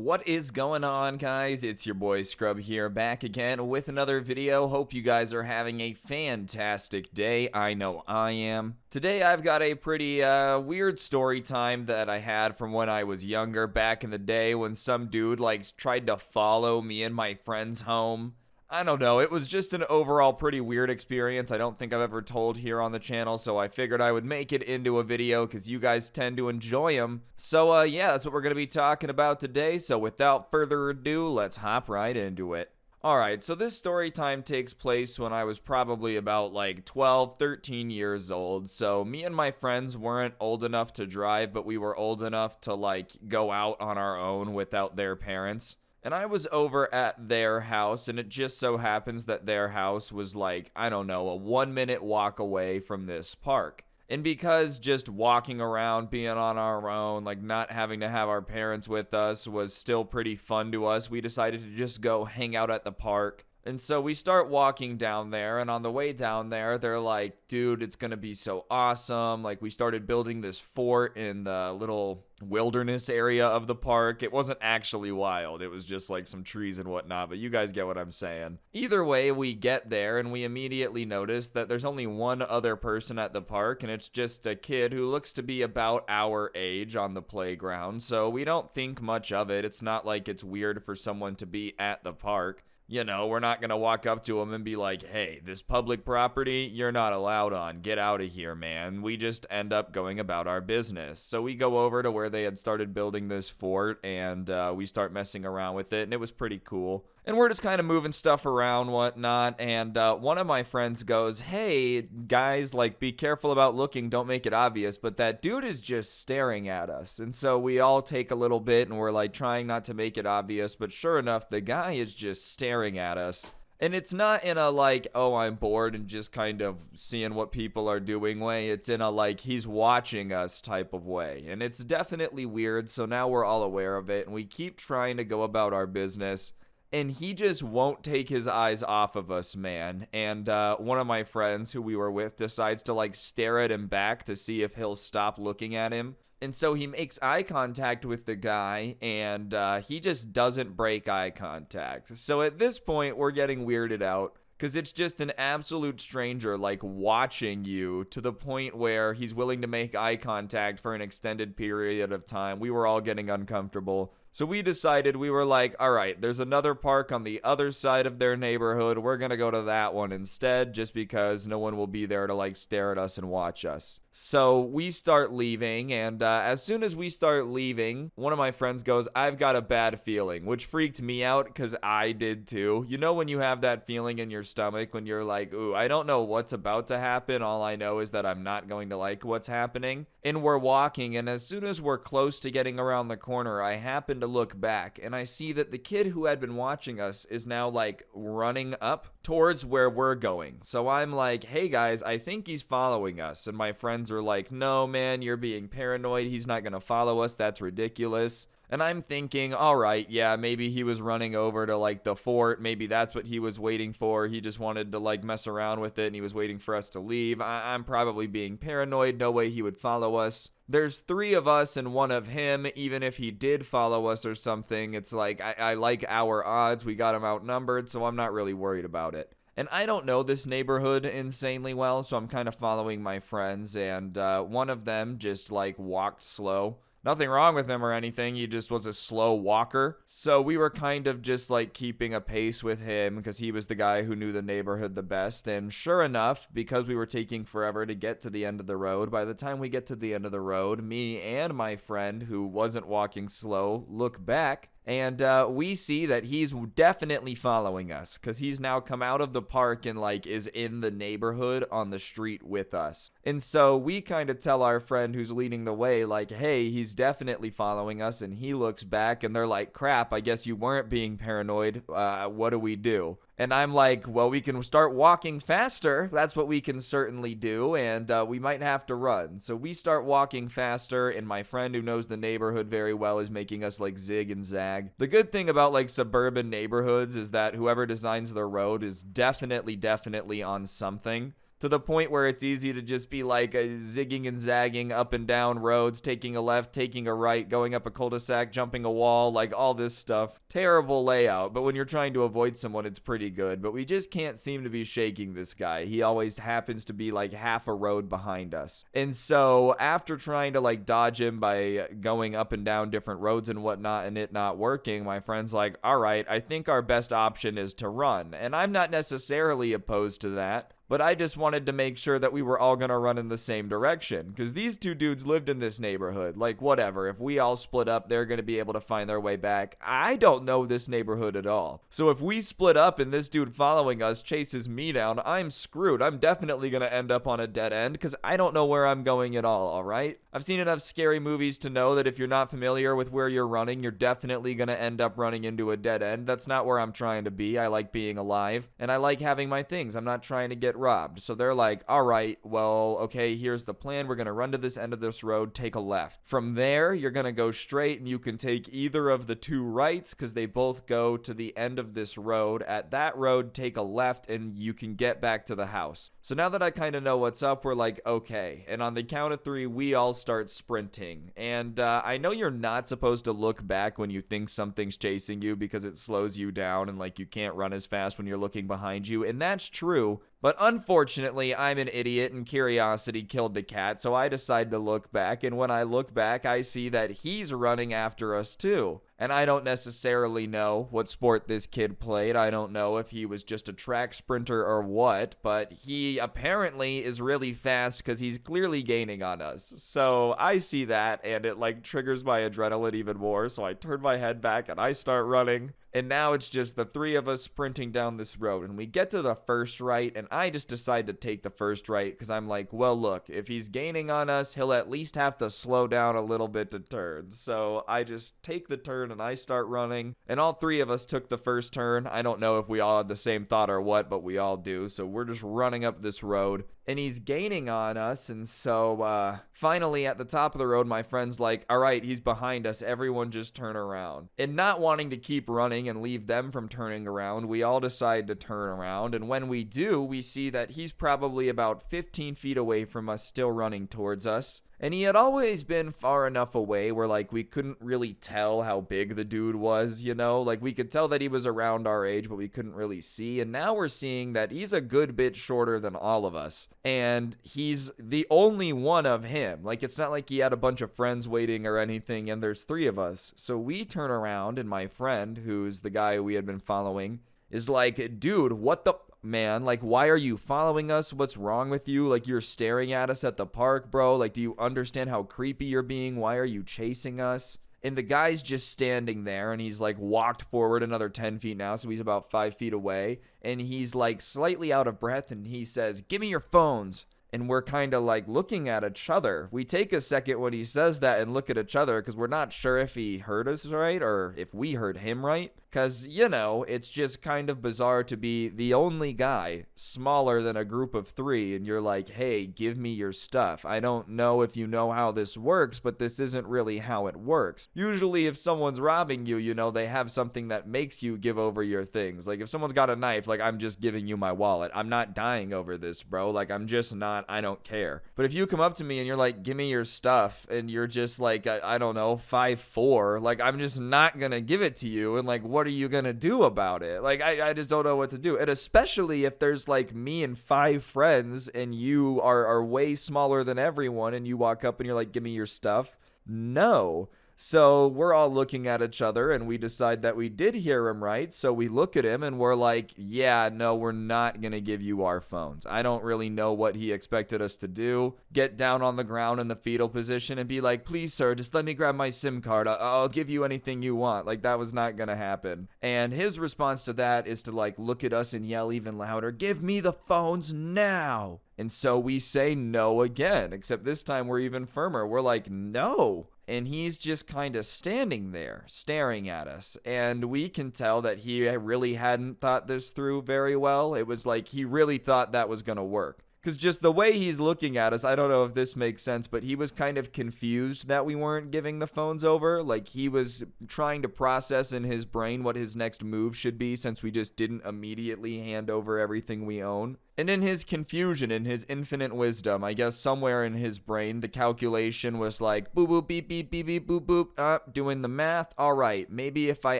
What is going on, guys? It's your boy Scrub here, back again with another video. Hope you guys are having a fantastic day. I know I am. Today I've got a pretty weird story time that I had from when I was younger, back in the day when some dude tried to follow me and my friends home. I don't know, it was just an overall pretty weird experience. I don't think I've ever told here on the channel, so I figured I would make it into a video because you guys tend to enjoy them. So yeah, that's what we're going to be talking about today. So without further ado, let's hop right into it. Alright, so this story time takes place when I was probably about 12, 13 years old. So me and my friends weren't old enough to drive, but we were old enough to go out on our own without their parents. And I was over at their house, and it just so happens that their house was I don't know, a 1-minute walk away from this park. And because just walking around, being on our own, not having to have our parents with us was still pretty fun to us, we decided to just go hang out at the park. And so we start walking down there, and on the way down there, they're like, dude, it's gonna be so awesome. We started building this fort in the little wilderness area of the park. It wasn't actually wild, it was just some trees and whatnot, but you guys get what I'm saying. Either way, we get there, and we immediately notice that there's only one other person at the park, and it's just a kid who looks to be about our age on the playground, so we don't think much of it. It's not like it's weird for someone to be at the park. You know, we're not going to walk up to him and be like, hey, this public property, you're not allowed on. Get out of here, man. We just end up going about our business. So we go over to where they had started building this fort, and we start messing around with it, and it was pretty cool. And we're just kind of moving stuff around, whatnot, and one of my friends goes, hey, guys, be careful about looking, don't make it obvious, but that dude is just staring at us. And so we all take a little bit, and we're trying not to make it obvious, but sure enough, the guy is just staring at us. And it's not in a oh, I'm bored and just kind of seeing what people are doing way. It's in a he's watching us type of way. And it's definitely weird, so now we're all aware of it, and we keep trying to go about our business. And he just won't take his eyes off of us, man. And one of my friends who we were with decides to stare at him back to see if he'll stop looking at him. And so he makes eye contact with the guy, and he just doesn't break eye contact. So at this point, we're getting weirded out, because it's just an absolute stranger watching you to the point where he's willing to make eye contact for an extended period of time. We were all getting uncomfortable. So we decided, we were all right, there's another park on the other side of their neighborhood. We're going to go to that one instead, just because no one will be there to stare at us and watch us. So we start leaving, and as soon as we start leaving, one of my friends goes, I've got a bad feeling, which freaked me out because I did too. You know when you have that feeling in your stomach when you're ooh, I don't know what's about to happen. All I know is that I'm not going to like what's happening. And we're walking, and as soon as we're close to getting around the corner, I happen to look back, and I see that the kid who had been watching us is now running up towards where we're going. So I'm hey guys, I think he's following us. And my friends are no man, you're being paranoid. He's not gonna follow us. That's ridiculous. And I'm thinking, all right, yeah, maybe he was running over to the fort. Maybe that's what he was waiting for. He just wanted to mess around with it, and he was waiting for us to leave. I'm probably being paranoid. No way he would follow us. There's 3 of us and 1 of him. Even if he did follow us or something, it's I like our odds. We got him outnumbered, so I'm not really worried about it. And I don't know this neighborhood insanely well, so I'm kind of following my friends, and one of them just walked slow. Nothing wrong with him or anything, he just was a slow walker. So we were kind of just keeping a pace with him because he was the guy who knew the neighborhood the best. And sure enough, because we were taking forever to get to the end of the road, by the time we get to the end of the road, me and my friend who wasn't walking slow look back, and we see that he's definitely following us because he's now come out of the park and is in the neighborhood on the street with us. And so we kind of tell our friend who's leading the way hey, he's definitely following us. And he looks back, and they're crap, I guess you weren't being paranoid. What do we do? And I'm well, we can start walking faster. That's what we can certainly do, and we might have to run. So we start walking faster, and my friend who knows the neighborhood very well is making us zig and zag. The good thing about suburban neighborhoods is that whoever designs the road is definitely on something. to the point where it's easy to just be like zigging and zagging up and down roads, taking a left, taking a right, going up a cul-de-sac, jumping a wall, like all this stuff. Terrible layout, but when you're trying to avoid someone, it's pretty good. But we just can't seem to be shaking this guy. He always happens to be like half a road behind us. And so after trying to like dodge him by going up and down different roads and whatnot and it not working, my friend's like, all right, I think our best option is to run. And I'm not necessarily opposed to that. But I just wanted to make sure that we were all going to run in the same direction. Because these two dudes lived in this neighborhood. Like, whatever. If we all split up, they're going to be able to find their way back. I don't know this neighborhood at all. So if we split up and this dude following us chases me down, I'm screwed. I'm definitely going to end up on a dead end because I don't know where I'm going at all right? I've seen enough scary movies to know that if you're not familiar with where you're running, you're definitely going to end up running into a dead end. That's not where I'm trying to be. I like being alive. And I like having my things. I'm not trying to get robbed. So they're like, all right, well, okay, here's the plan. We're going to run to this end of this road, take a left. From there, you're going to go straight and you can take either of the two rights because they both go to the end of this road. At that road, take a left and you can get back to the house. So now that I kind of know what's up, we're like, okay. And on the count of 3, we all start sprinting. And I know you're not supposed to look back when you think something's chasing you because it slows you down and like you can't run as fast when you're looking behind you. And that's true. But unfortunately, I'm an idiot and curiosity killed the cat, so I decide to look back, and when I look back, I see that he's running after us too. And I don't necessarily know what sport this kid played. I don't know if he was just a track sprinter or what, but he apparently is really fast because he's clearly gaining on us. So I see that, and it like triggers my adrenaline even more, so I turn my head back and I start running. And now it's just the 3 of us sprinting down this road. And we get to the first right, and I just decide to take the first right because I'm like, well, look, if he's gaining on us, he'll at least have to slow down a little bit to turn. So I just take the turn and I start running. And all 3 of us took the first turn. I don't know if we all had the same thought or what, but we all do. So we're just running up this road. And he's gaining on us, and so finally at the top of the road, my friend's like, all right, he's behind us, everyone just turn around. And not wanting to keep running and leave them from turning around, we all decide to turn around, and when we do, we see that he's probably about 15 feet away from us, still running towards us. And he had always been far enough away where, like, we couldn't really tell how big the dude was, you know? Like, we could tell that he was around our age, but we couldn't really see. And now we're seeing that he's a good bit shorter than all of us. And he's the only one of him. Like, it's not like he had a bunch of friends waiting or anything, and there's 3 of us. So we turn around, and my friend, who's the guy we had been following, is like, dude, what the... Man, like, why are you following us? What's wrong with you? Like, you're staring at us at the park, bro. Like, do you understand how creepy you're being? Why are you chasing us? And the guy's just standing there, and he's, like, walked forward another 10 feet now, so he's about 5 feet away. And he's, like, slightly out of breath, and he says, give me your phones. And we're kind of like looking at each other. We take a second when he says that and look at each other because we're not sure if he heard us right or if we heard him right. Because, you know, it's just kind of bizarre to be the only guy smaller than a group of 3 and you're like, hey, give me your stuff. I don't know if you know how this works, but this isn't really how it works. Usually if someone's robbing you, you know, they have something that makes you give over your things. Like if someone's got a knife, like I'm just giving you my wallet. I'm not dying over this, bro. Like I'm just not, I don't care. But if you come up to me and you're like, give me your stuff and you're just like, I don't know, 5'4", like I'm just not gonna give it to you. And like, what are you gonna do about it? Like I just don't know what to do. And especially if there's like me and 5 friends and you are way smaller than everyone and you walk up and you're like, give me your stuff. No. So we're all looking at each other and we decide that we did hear him right. So we look at him and we're like, yeah, no, we're not going to give you our phones. I don't really know what he expected us to do. Get down on the ground in the fetal position and be like, please, sir, just let me grab my SIM card. I'll give you anything you want. Like that was not going to happen. And his response to that is to like look at us and yell even louder, give me the phones now. And so we say no again, except this time we're even firmer. We're like, no. And he's just kind of standing there, staring at us. And we can tell that he really hadn't thought this through very well. It was like he really thought that was going to work. Because just the way he's looking at us, I don't know if this makes sense, but he was kind of confused that we weren't giving the phones over. Like, he was trying to process in his brain what his next move should be since we just didn't immediately hand over everything we own. And in his confusion, in his infinite wisdom, I guess somewhere in his brain, the calculation was like, boop, boop, beep, beep, beep, beep, boop, boop, doing the math. All right, maybe if I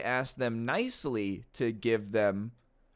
ask them nicely to give them,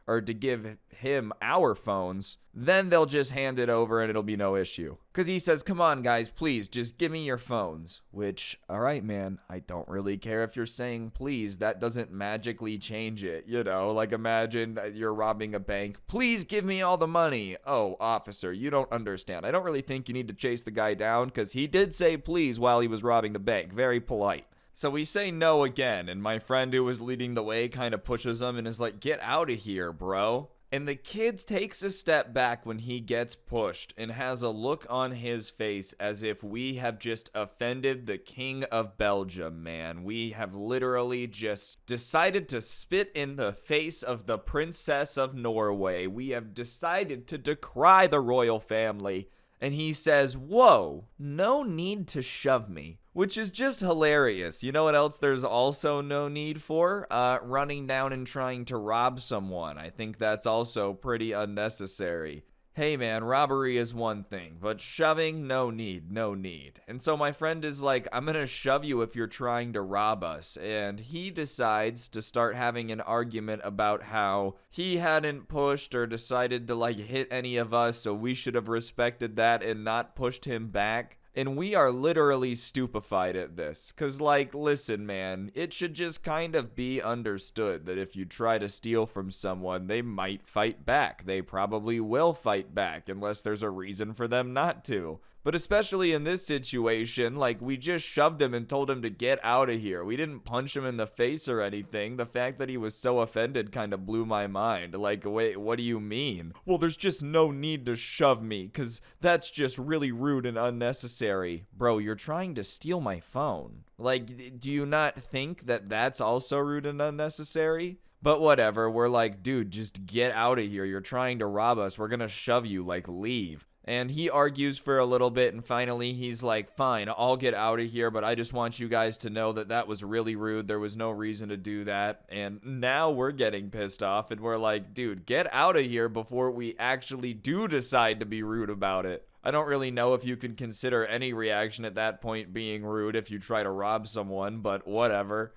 or to give him our phones, then they'll just hand it over and it'll be no issue. Because he says, come on, guys, please, just give me your phones. Which, all right, man, I don't really care if you're saying please. That doesn't magically change it, you know? Like, imagine that you're robbing a bank. Please give me all the money. Oh, officer, you don't understand. I don't really think you need to chase the guy down because he did say please while he was robbing the bank. Very polite. So we say no again, and my friend who was leading the way kind of pushes him and is like, get out of here, bro. And the kid takes a step back when he gets pushed and has a look on his face as if we have just offended the King of Belgium, man. We have literally just decided to spit in the face of the Princess of Norway. We have decided to decry the royal family. And he says, whoa, no need to shove me. Which is just hilarious. You know what else there's also no need for? Running down and trying to rob someone. I think that's also pretty unnecessary. Hey man, robbery is one thing, but shoving, no need, no need. And so my friend is like, I'm gonna shove you if you're trying to rob us. And he decides to start having an argument about how he hadn't pushed or decided to like hit any of us, so we should have respected that and not pushed him back. And we are literally stupefied at this. Cause like, listen man, it should just kind of be understood that if you try to steal from someone, they might fight back. They probably will fight back unless there's a reason for them not to. But especially in this situation, like, we just shoved him and told him to get out of here. We didn't punch him in the face or anything. The fact that he was so offended kind of blew my mind. Like, wait, what do you mean? Well, there's just no need to shove me, because that's just really rude and unnecessary. Bro, you're trying to steal my phone. Like, do you not think that that's also rude and unnecessary? But whatever, we're like, dude, just get out of here. You're trying to rob us. We're gonna shove you, like, leave. And he argues for a little bit, and finally he's like, fine, I'll get out of here, but I just want you guys to know that that was really rude. There was no reason to do that. And now we're getting pissed off, and we're like, dude, get out of here before we actually do decide to be rude about it. I don't really know if you can consider any reaction at that point being rude if you try to rob someone, but whatever.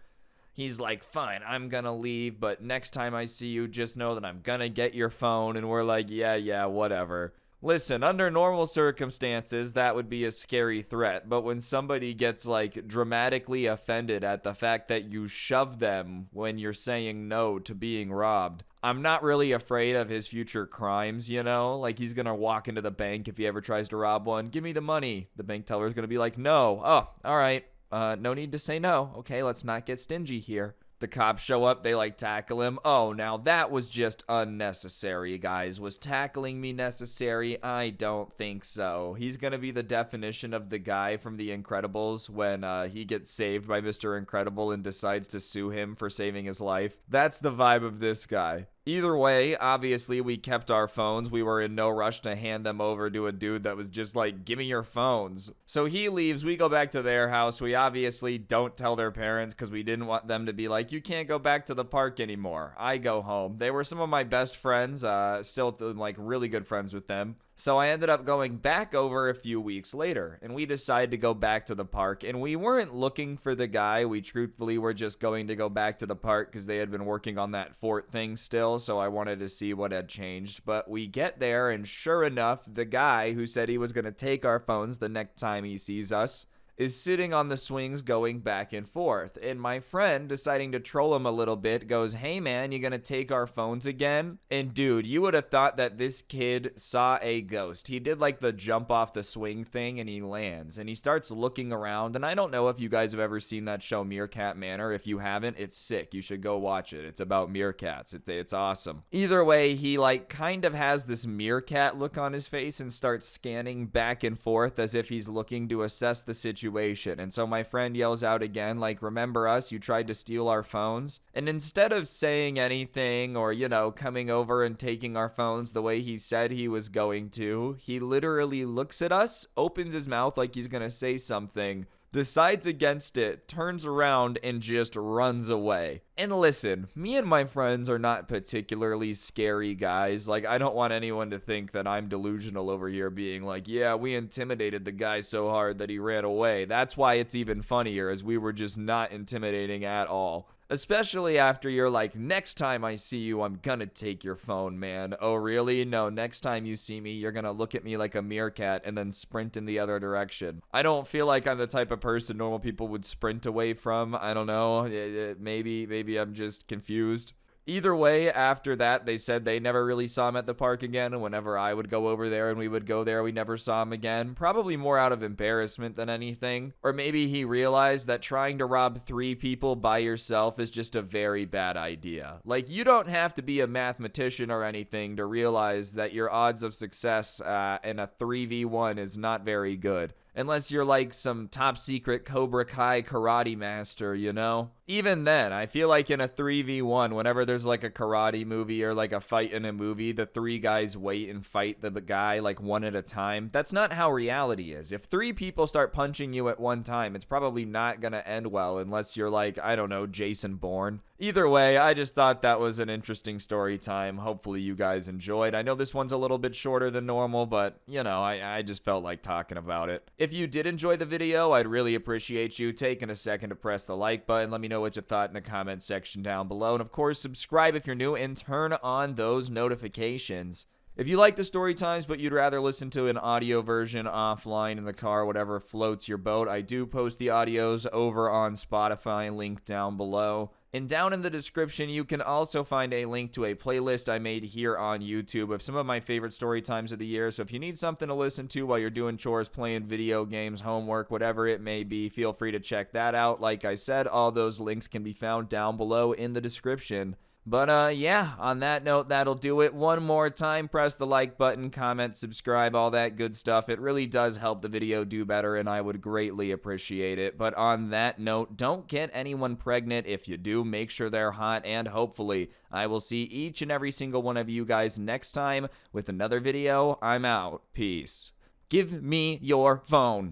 He's like, fine, I'm gonna leave, but next time I see you, just know that I'm gonna get your phone. And we're like, yeah, whatever. Listen, under normal circumstances, that would be a scary threat, but when somebody gets, like, dramatically offended at the fact that you shove them when you're saying no to being robbed, I'm not really afraid of his future crimes, you know? Like, he's gonna walk into the bank if he ever tries to rob one. Give me the money. The bank teller's gonna be like, no. Oh, all right. No need to say no. Okay, let's not get stingy here. The cops show up, they like tackle him. Oh, now that was just unnecessary, guys. Was tackling me necessary? I don't think so. He's gonna be the definition of the guy from The Incredibles when he gets saved by Mr. Incredible and decides to sue him for saving his life. That's the vibe of this guy. Either way, obviously, we kept our phones. We were in no rush to hand them over to a dude that was just like, give me your phones. So he leaves. We go back to their house. We obviously don't tell their parents because we didn't want them to be like, you can't go back to the park anymore. I go home. They were some of my best friends, still like really good friends with them. So I ended up going back over a few weeks later, and we decided to go back to the park, and we weren't looking for the guy. We truthfully were just going to go back to the park because they had been working on that fort thing still, so I wanted to see what had changed. But we get there, and sure enough, the guy who said he was going to take our phones the next time he sees us is sitting on the swings going back and forth. And my friend, deciding to troll him a little bit, goes, hey man, you gonna take our phones again? And dude, you would have thought that this kid saw a ghost. He did like the jump off the swing thing and he lands and he starts looking around. And I don't know if you guys have ever seen that show Meerkat Manor. If you haven't, it's sick. You should go watch it. It's about meerkats. It's awesome. Either way, he like kind of has this meerkat look on his face and starts scanning back and forth as if he's looking to assess the situation situation. And so my friend yells out again, like, remember us? You tried to steal our phones? And instead of saying anything or, coming over and taking our phones the way he said he was going to, he literally looks at us, opens his mouth like he's going to say something, decides against it, turns around, and just runs away. And listen, me and my friends are not particularly scary guys. Like, I don't want anyone to think that I'm delusional over here being like, yeah, we intimidated the guy so hard that he ran away. That's why it's even funnier, as we were just not intimidating at all. Especially after you're like, next time I see you, I'm gonna take your phone, man. Oh, really? No, next time you see me, you're gonna look at me like a meerkat and then sprint in the other direction. I don't feel like I'm the type of person normal people would sprint away from. I don't know. Maybe I'm just confused. Either way, after that, they said they never really saw him at the park again, and whenever I would go over there and we would go there, we never saw him again. Probably more out of embarrassment than anything. Or maybe he realized that trying to rob 3 people by yourself is just a very bad idea. Like, you don't have to be a mathematician or anything to realize that your odds of success in a 3v1 is not very good. Unless you're like some top secret Cobra Kai karate master, Even then, I feel like in a 3v1, whenever there's like a karate movie or like a fight in a movie, the 3 guys wait and fight the guy like one at a time. That's not how reality is. If 3 people start punching you at one time, it's probably not gonna end well unless you're like, I don't know, Jason Bourne. Either way, I just thought that was an interesting story time. Hopefully you guys enjoyed. I know this one's a little bit shorter than normal, but, I just felt like talking about it. If you did enjoy the video, I'd really appreciate you taking a second to press the like button. Let me know what you thought in the comment section down below. And of course, subscribe if you're new and turn on those notifications. If you like the story times, but you'd rather listen to an audio version offline in the car, whatever floats your boat, I do post the audios over on Spotify, link down below. And down in the description, you can also find a link to a playlist I made here on YouTube of some of my favorite story times of the year. So if you need something to listen to while you're doing chores, playing video games, homework, whatever it may be, feel free to check that out. Like I said, all those links can be found down below in the description. But yeah, on that note, that'll do it. One more time, press the like button, comment, subscribe, all that good stuff. It really does help the video do better, and I would greatly appreciate it. But on that note, don't get anyone pregnant. If you do, make sure they're hot, and hopefully I will see each and every single one of you guys next time with another video. I'm out. Peace. Give me your phone.